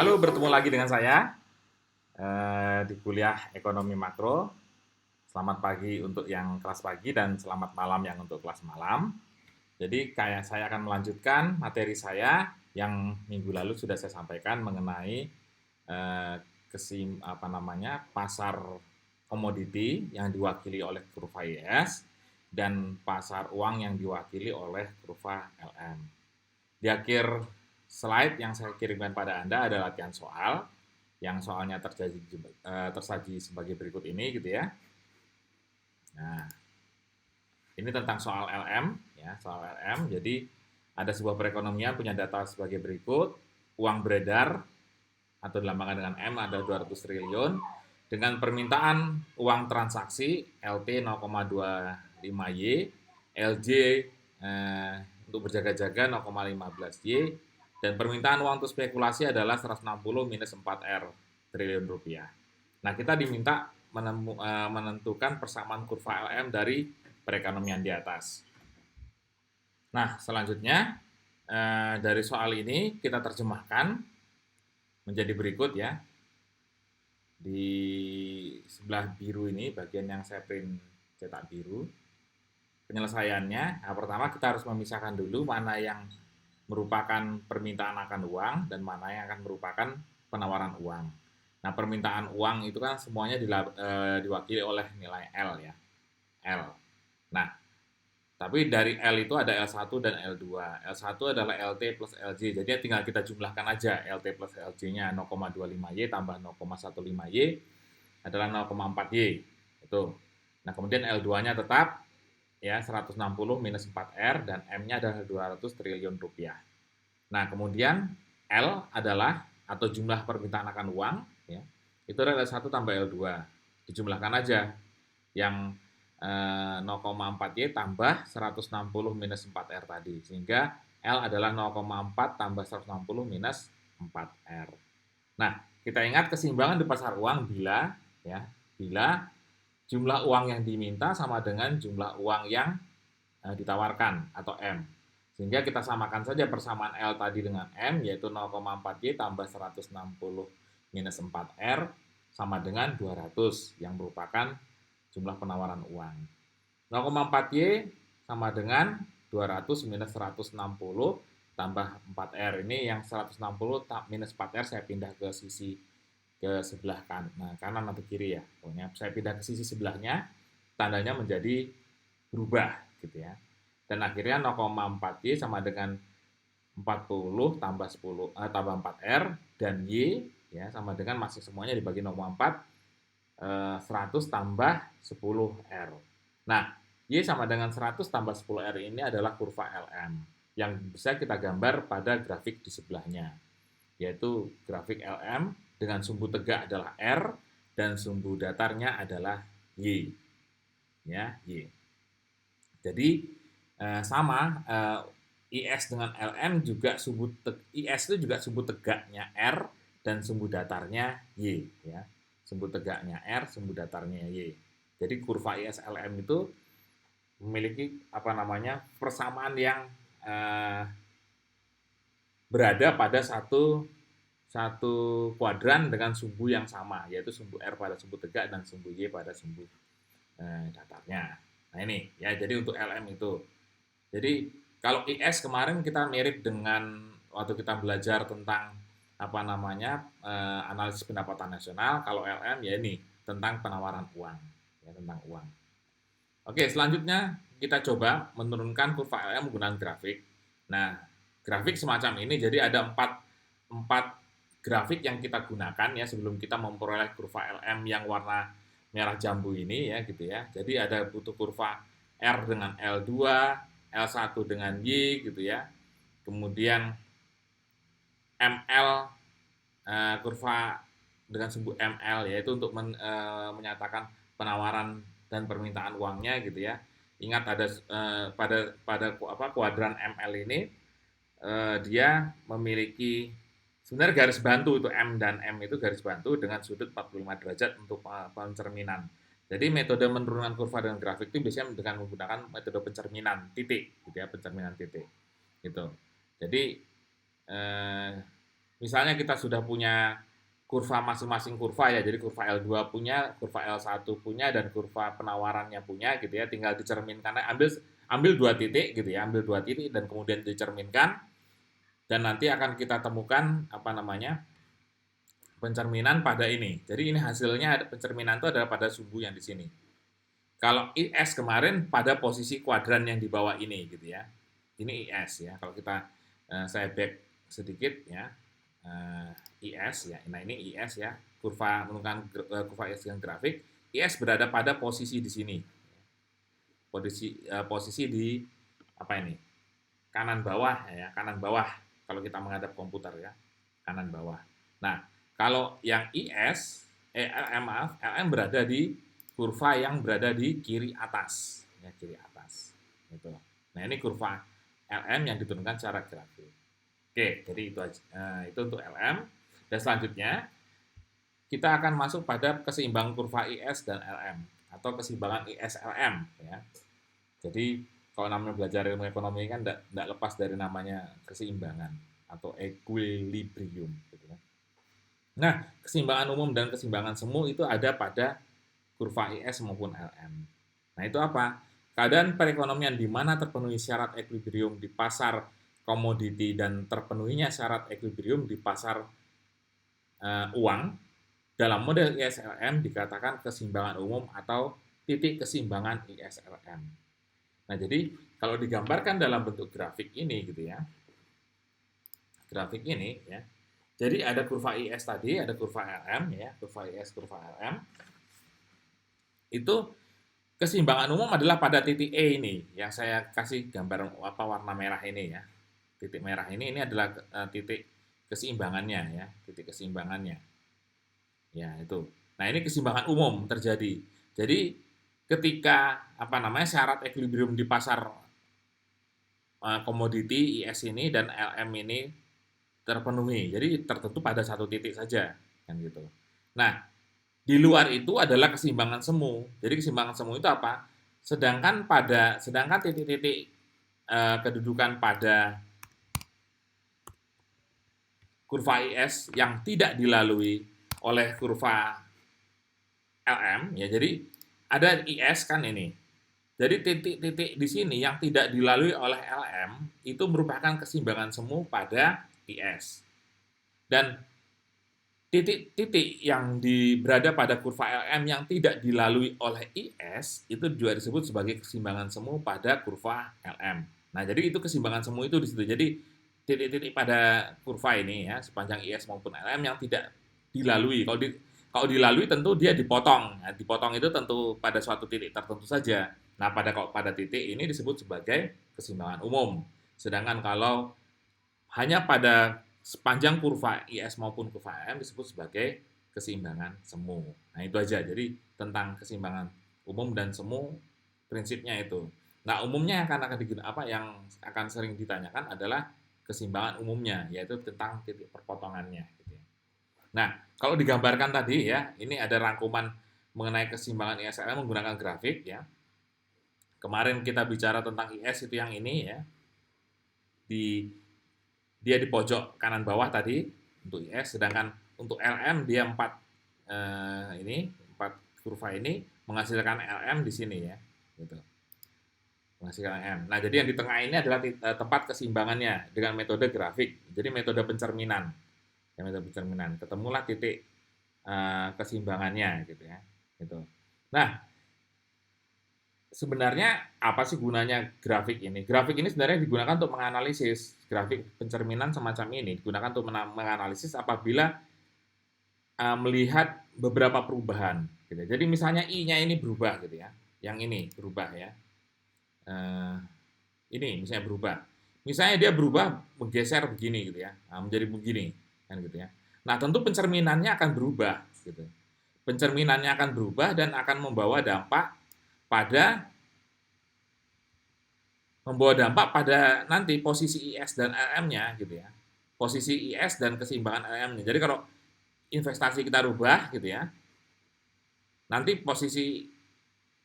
Halo, bertemu lagi dengan saya di kuliah Ekonomi Makro. Selamat pagi untuk yang kelas pagi dan selamat malam yang untuk kelas malam. Jadi kayak saya akan melanjutkan materi saya yang minggu lalu sudah saya sampaikan mengenai eh, pasar komoditi yang diwakili oleh kurva IS dan pasar uang yang diwakili oleh kurva LM. Di akhir slide yang saya kirimkan pada Anda ada latihan soal yang soalnya tersaji sebagai berikut ini gitu ya. Nah, ini tentang soal LM ya, soal LM. Jadi ada sebuah perekonomian punya data sebagai berikut. Uang beredar atau dilambangkan dengan M ada 200 triliun dengan permintaan uang transaksi LT 0,25Y, LJ untuk berjaga-jaga 0,15Y dan permintaan uang untuk spekulasi adalah 160 minus 4R triliun rupiah. Nah, kita diminta menentukan persamaan kurva LM dari perekonomian di atas. Nah, selanjutnya dari soal ini kita terjemahkan menjadi berikut ya. Di sebelah biru ini, bagian yang saya print cetak biru, penyelesaiannya, nah pertama kita harus memisahkan dulu mana yang merupakan permintaan akan uang dan mana yang akan merupakan penawaran uang. Nah, permintaan uang itu kan semuanya diwakili oleh nilai L ya, L. Nah, tapi dari L itu ada L1 dan L2. L1 adalah LT plus LJ. Jadi tinggal kita jumlahkan aja LT plus LJ-nya 0,25Y tambah 0,15Y adalah 0,4Y. Itu. Nah, kemudian L2-nya tetap ya 160 minus 4R dan M-nya adalah 200 triliun rupiah. Nah, kemudian L adalah atau jumlah permintaan akan uang ya. Itu adalah L1 tambah L2. Dijumlahkan aja yang 0,4Y tambah 160 minus 4R tadi. Sehingga L adalah 0,4 tambah 160 minus 4R. Nah, kita ingat keseimbangan di pasar uang bila jumlah uang yang diminta sama dengan jumlah uang yang ditawarkan atau M. Sehingga kita samakan saja persamaan L tadi dengan M yaitu 0,4Y tambah 160 minus 4R sama dengan 200 yang merupakan jumlah penawaran uang. 0,4Y sama dengan 200 minus 160 tambah 4R. Ini yang 160 minus 4R saya pindah ke sisi ke sebelah kanan atau kiri ya. Pokoknya saya pindah ke sisi sebelahnya, tandanya menjadi berubah gitu ya. Dan akhirnya 0,4Y sama dengan 40 tambah 10 tambah 4R dan Y ya sama dengan masih semuanya dibagi 0,4 100 tambah 10R. Nah, Y sama dengan 100 tambah 10R ini adalah kurva LM yang bisa kita gambar pada grafik di sebelahnya, yaitu grafik LM dengan sumbu tegak adalah R dan sumbu datarnya adalah Y. Ya, Y. Jadi sama IS dengan LM juga IS itu juga sumbu tegaknya R dan sumbu datarnya Y ya. Sumbu tegaknya R, sumbu datarnya Y. Jadi kurva IS LM itu memiliki persamaan yang berada pada satu kuadran dengan sumbu yang sama, yaitu sumbu R pada sumbu tegak dan sumbu Y pada sumbu datarnya. Nah ini ya, jadi untuk LM itu. Jadi kalau IS kemarin kita mirip dengan waktu kita belajar tentang analisis pendapatan nasional. Kalau LM ya ini tentang penawaran uang, ya tentang uang. Oke, selanjutnya kita coba menurunkan kurva LM menggunakan grafik. Nah, grafik semacam ini, jadi ada empat grafik yang kita gunakan ya sebelum kita memperoleh kurva LM yang warna merah jambu ini ya gitu ya. Jadi ada butuh kurva R dengan L2, L1 dengan Y gitu ya. Kemudian ML kurva dengan sumbu ML yaitu untuk menyatakan penawaran dan permintaan uangnya gitu ya. Ingat ada pada kuadran ML ini dia memiliki sebenarnya garis bantu itu M dan M itu garis bantu dengan sudut 45 derajat untuk pencerminan. Jadi metode menurunkan kurva dengan grafik itu biasanya dengan menggunakan metode pencerminan titik gitu ya, pencerminan titik gitu. Jadi misalnya kita sudah punya kurva masing-masing kurva ya, jadi kurva L2 punya, kurva L1 punya, dan kurva penawarannya punya gitu ya, tinggal dicerminkan, ambil dua titik gitu ya, ambil dua titik dan kemudian dicerminkan, dan nanti akan kita temukan apa namanya pencerminan pada ini. Jadi ini hasilnya pencerminan itu adalah pada sumbu yang di sini. Kalau IS kemarin pada posisi kuadran yang di bawah ini gitu ya. Ini IS ya. Kalau kita saya back sedikit ya. IS ya. Nah, ini IS ya. Kurva menunjukkan kurva IS yang grafik. IS berada pada posisi di sini. Posisi di apa ini? Kanan bawah ya, kanan bawah kalau kita menghadap komputer ya. Kanan bawah. Nah, kalau yang LM maaf, LM berada di kurva yang berada di kiri atas, ya kiri atas. Gitu. Nah ini kurva LM yang diturunkan secara grafik. Oke, jadi itu aja. Itu untuk LM. Dan selanjutnya kita akan masuk pada keseimbangan kurva IS dan LM atau keseimbangan IS LM. Ya. Jadi kalau namanya belajar ilmu ekonomi kan tidak lepas dari namanya keseimbangan atau equilibrium. Gitu kan. Nah, keseimbangan umum dan keseimbangan semu itu ada pada kurva IS maupun LM. Nah, itu apa? Keadaan perekonomian di mana terpenuhi syarat equilibrium di pasar komoditi dan terpenuhinya syarat equilibrium di pasar uang, dalam model ISLM dikatakan keseimbangan umum atau titik keseimbangan ISLM. Nah, jadi kalau digambarkan dalam bentuk grafik ini gitu ya. Grafik ini ya. Jadi ada kurva IS tadi, ada kurva LM ya, kurva IS, kurva LM. Itu keseimbangan umum adalah pada titik E ini, yang saya kasih gambar apa warna merah ini ya. Titik merah ini adalah titik keseimbangannya ya, titik keseimbangannya. Ya, itu. Nah, ini keseimbangan umum terjadi. Jadi ketika apa namanya syarat equilibrium di pasar komoditi IS ini dan LM ini terpenuhi. Jadi tertentu pada satu titik saja kan gitu. Nah, di luar itu adalah keseimbangan semu. Jadi keseimbangan semu itu apa? Sedangkan titik-titik kedudukan pada kurva IS yang tidak dilalui oleh kurva LM ya. Jadi ada IS kan ini. Jadi titik-titik di sini yang tidak dilalui oleh LM itu merupakan keseimbangan semu pada IS. Dan titik-titik yang berada pada kurva LM yang tidak dilalui oleh IS itu juga disebut sebagai keseimbangan semu pada kurva LM. Nah, jadi itu keseimbangan semu itu di situ. Jadi titik-titik pada kurva ini ya sepanjang IS maupun LM yang tidak dilalui. Kalau dilalui tentu dia dipotong. Nah, dipotong itu tentu pada suatu titik tertentu saja. Nah, pada titik ini disebut sebagai keseimbangan umum. Sedangkan kalau hanya pada sepanjang kurva IS maupun kurva LM disebut sebagai keseimbangan semu. Nah, itu aja. Jadi tentang keseimbangan umum dan semu prinsipnya itu. Nah, umumnya yang akan sering ditanyakan adalah keseimbangan umumnya, yaitu tentang titik perpotongannya. Gitu ya. Nah, kalau digambarkan tadi ya, ini ada rangkuman mengenai keseimbangan ISLM menggunakan grafik ya. Kemarin kita bicara tentang IS itu yang ini ya. Dia di pojok kanan bawah tadi untuk IS, sedangkan untuk LM dia 4 kurva ini menghasilkan LM di sini ya. Gitu. Menghasilkan LM. Nah, jadi yang di tengah ini adalah tempat keseimbangannya dengan metode grafik. Jadi metode pencerminan. Ya, metode pencerminan. Ketemulah titik keseimbangannya gitu ya. Gitu. Nah, sebenarnya apa sih gunanya grafik ini? Grafik ini sebenarnya digunakan untuk menganalisis. Grafik pencerminan semacam ini digunakan untuk menganalisis apabila melihat beberapa perubahan. Gitu. Jadi misalnya I-nya ini berubah gitu ya. Yang ini berubah ya. Ini misalnya berubah. Misalnya dia berubah bergeser begini gitu ya. Menjadi begini kan gitu ya. Nah, tentu pencerminannya akan berubah gitu. Pencerminannya akan berubah dan akan membawa dampak pada nanti posisi IS dan LM-nya gitu ya. Posisi IS dan keseimbangan LM-nya. Jadi kalau investasi kita rubah gitu ya. Nanti posisi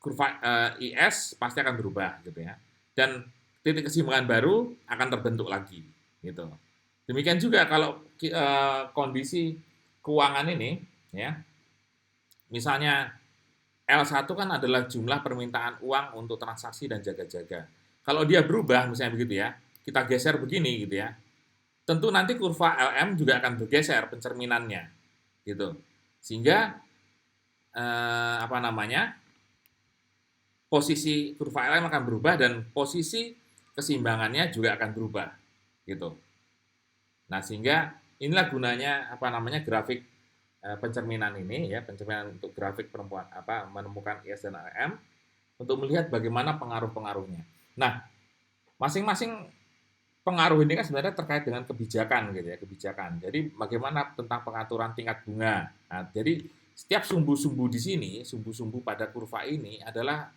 kurva IS pasti akan berubah gitu ya. Dan titik keseimbangan baru akan terbentuk lagi gitu. Demikian juga kalau kondisi keuangan ini, ya, misalnya L1 kan adalah jumlah permintaan uang untuk transaksi dan jaga-jaga. Kalau dia berubah, misalnya begitu ya, kita geser begini gitu ya, tentu nanti kurva LM juga akan bergeser pencerminannya, gitu. Sehingga apa namanya, posisi kurva LM akan berubah dan posisi keseimbangannya juga akan berubah, gitu. Nah, sehingga inilah gunanya apa namanya grafik pencerminan ini ya, pencerminan untuk grafik perempuan apa menemukan IS dan AM untuk melihat bagaimana pengaruh-pengaruhnya. Nah, masing-masing pengaruh ini kan sebenarnya terkait dengan kebijakan gitu ya, kebijakan. Jadi bagaimana tentang pengaturan tingkat bunga. Nah, jadi setiap sumbu-sumbu di sini, sumbu-sumbu pada kurva ini adalah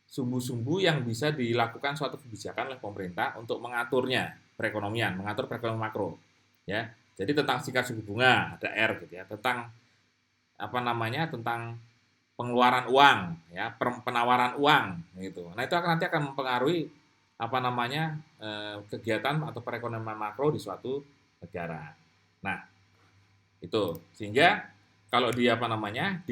sumbu-sumbu yang bisa dilakukan suatu kebijakan oleh pemerintah untuk mengaturnya perekonomian, mengatur perekonomian makro. Ya, jadi tentang sikap suku bunga ada R gitu ya, tentang apa namanya, tentang pengeluaran uang, ya, penawaran uang gitu. Nah itu nanti akan mempengaruhi apa namanya kegiatan atau perekonomian makro di suatu negara. Nah itu sehingga kalau di apa namanya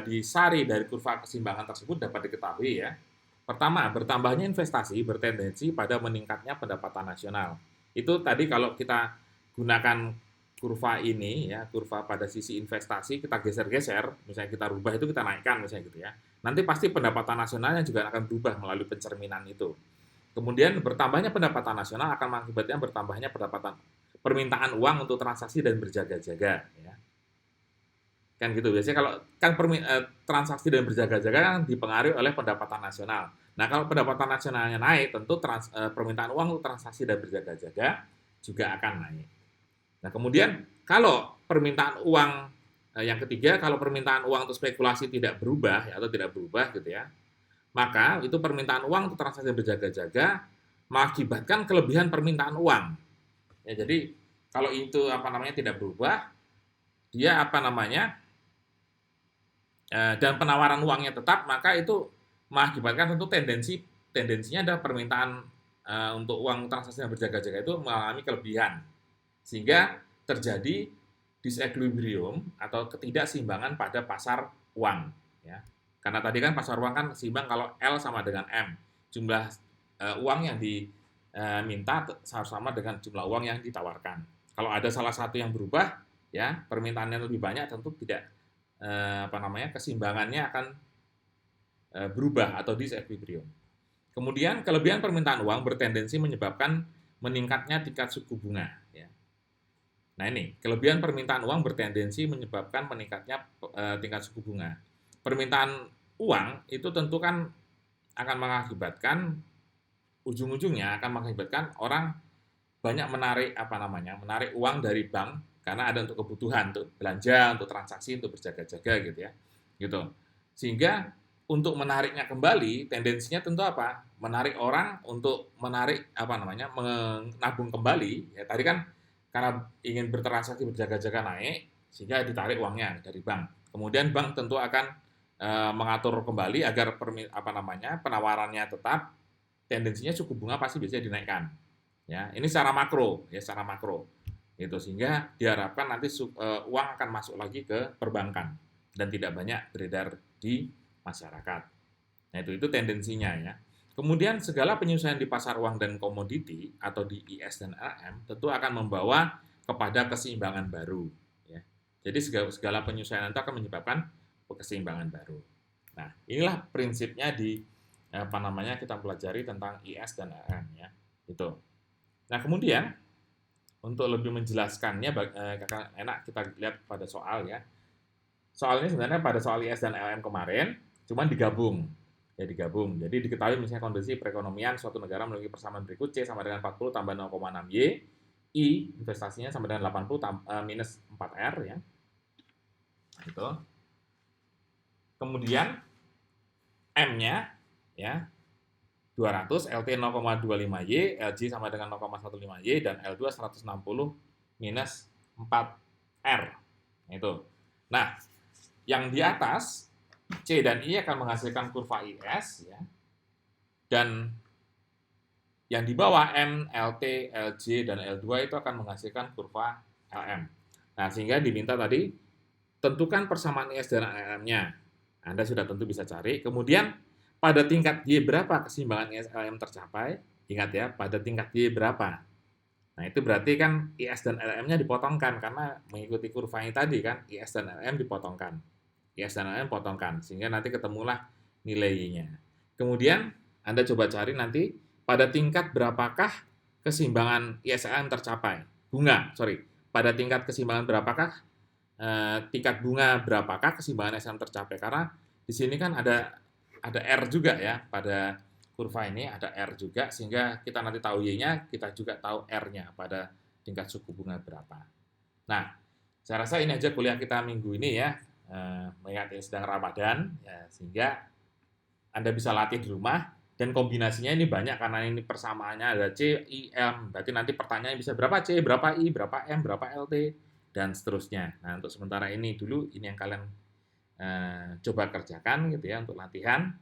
disari dari kurva keseimbangan tersebut dapat diketahui ya. Pertama, bertambahnya investasi bertendensi pada meningkatnya pendapatan nasional. Itu tadi kalau kita gunakan kurva ini ya, kurva pada sisi investasi kita geser-geser, misalnya kita rubah itu kita naikkan misalnya gitu ya. Nanti pasti pendapatan nasionalnya juga akan berubah melalui pencerminan itu. Kemudian bertambahnya pendapatan nasional akan mengakibatkan bertambahnya pendapatan permintaan uang untuk transaksi dan berjaga-jaga ya. Kan gitu biasanya kalau kan transaksi dan berjaga-jaga kan dipengaruhi oleh pendapatan nasional. Nah kalau pendapatan nasionalnya naik tentu permintaan uang untuk transaksi dan berjaga-jaga juga akan naik. Nah kemudian kalau permintaan uang yang ketiga kalau permintaan uang untuk spekulasi tidak berubah ya, atau tidak berubah gitu ya, maka itu permintaan uang untuk transaksi dan berjaga-jaga mengakibatkan kelebihan permintaan uang. Ya, jadi kalau itu apa namanya tidak berubah, dia apa namanya dan penawaran uangnya tetap, maka itu mengakibatkan tentu tendensinya adalah permintaan untuk uang transaksi yang berjaga-jaga itu mengalami kelebihan, sehingga terjadi disequilibrium atau ketidakseimbangan pada pasar uang. Ya. Karena tadi kan pasar uang kan seimbang kalau L sama dengan M, jumlah uang yang diminta harus sama dengan jumlah uang yang ditawarkan. Kalau ada salah satu yang berubah, ya permintaannya lebih banyak, tentu tidak apa namanya keseimbangannya akan berubah atau disequilibrium. Kemudian kelebihan permintaan uang bertendensi menyebabkan meningkatnya tingkat suku bunga. Ya. Nah ini kelebihan permintaan uang bertendensi menyebabkan meningkatnya tingkat suku bunga. Permintaan uang itu tentu kan akan mengakibatkan ujung-ujungnya akan mengakibatkan orang banyak menarik uang dari bank karena ada untuk kebutuhan, untuk belanja, untuk transaksi, untuk berjaga-jaga gitu ya. Gitu. Sehingga untuk menariknya kembali, tendensinya tentu apa? Menarik orang untuk menabung kembali. Ya tadi kan karena ingin bertransaksi berjaga-jaga naik sehingga ditarik uangnya dari bank. Kemudian bank tentu akan mengatur kembali agar penawarannya tetap, tendensinya suku bunga pasti bisa dinaikkan. Ya, ini secara makro, Gitu sehingga diharapkan nanti uang akan masuk lagi ke perbankan dan tidak banyak beredar di masyarakat. Nah, itu tendensinya ya. Kemudian segala penyesuaian di pasar uang dan komoditi atau di IS dan LM tentu akan membawa kepada keseimbangan baru ya. Jadi segala penyesuaian itu akan menyebabkan keseimbangan baru. Nah, inilah prinsipnya kita pelajari tentang IS dan LM ya. Itu. Nah, kemudian untuk lebih menjelaskannya enak kita lihat pada soal ya. Soal ini sebenarnya pada soal IS dan LM kemarin cuman digabung. Ya digabung. Jadi diketahui misalnya kondisi perekonomian suatu negara memiliki persamaan berikut C sama dengan 40 tambah 0,6 Y, I investasinya sama dengan 80 minus 4R ya. Gitu. Kemudian M-nya ya 200, LT 0,25Y, LG sama dengan 0,15Y, dan L2 160 minus 4R. Itu. Nah, yang di atas, C dan I akan menghasilkan kurva IS, ya, dan yang di bawah M, LT, LJ, dan L2 itu akan menghasilkan kurva LM. Nah, sehingga diminta tadi, tentukan persamaan IS dan LM-nya. Anda sudah tentu bisa cari. Kemudian, pada tingkat Y berapa keseimbangan IS LM tercapai? Ingat ya, pada tingkat Y berapa? Nah, itu berarti kan IS dan LM-nya dipotongkan, karena mengikuti kurva ini tadi kan, IS dan LM dipotongkan. IS dan LM potongkan, sehingga nanti ketemulah nilai Y-nya. Kemudian, Anda coba cari nanti, pada tingkat berapakah keseimbangan ISLM tercapai? Pada tingkat keseimbangan berapakah tingkat bunga berapakah keseimbangan ISLM tercapai? Karena di sini kan ada R juga ya, pada kurva ini ada R juga, sehingga kita nanti tahu Y-nya, kita juga tahu R-nya pada tingkat suku bunga berapa. Nah, saya rasa ini aja kuliah kita minggu ini ya, mengingat ini sedang Ramadan, ya, sehingga Anda bisa latih di rumah. Dan kombinasinya ini banyak karena ini persamaannya ada C, I, M. Berarti nanti pertanyaannya bisa berapa C, berapa I, berapa M, berapa LT, dan seterusnya. Nah, untuk sementara ini dulu, ini yang kalian coba kerjakan gitu ya untuk latihan.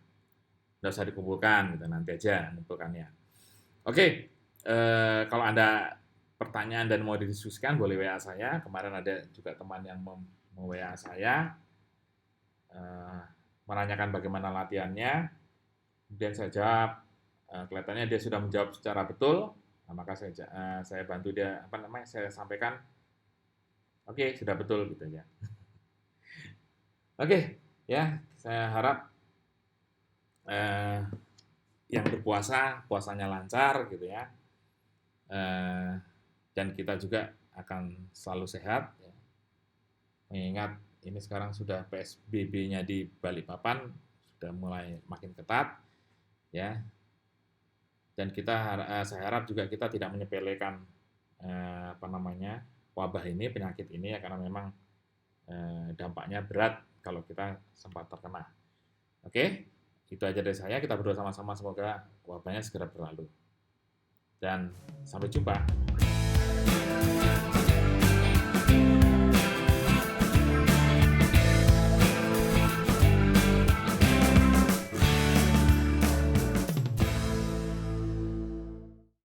Nggak usah dikumpulkan, gitu, nanti aja mengumpulkannya. Oke, kalau ada pertanyaan dan mau didiskusikan, boleh WA saya. Kemarin ada juga teman yang mau WA saya, menanyakan bagaimana latihannya. Kemudian saya jawab, kelihatannya dia sudah menjawab secara betul, nah, maka saya bantu dia, saya sampaikan, oke, sudah betul gitu ya. Oke, ya, saya harap yang berpuasa puasanya lancar gitu ya, dan kita juga akan selalu sehat. Ya. Mengingat ini sekarang sudah PSBB-nya di Balikpapan sudah mulai makin ketat. Ya, dan saya harap juga kita tidak menyepelekan wabah ini, penyakit ini ya, karena memang dampaknya berat kalau kita sempat terkena. Oke, itu aja dari saya. Kita berdoa sama-sama semoga wabahnya segera berlalu. Dan sampai jumpa.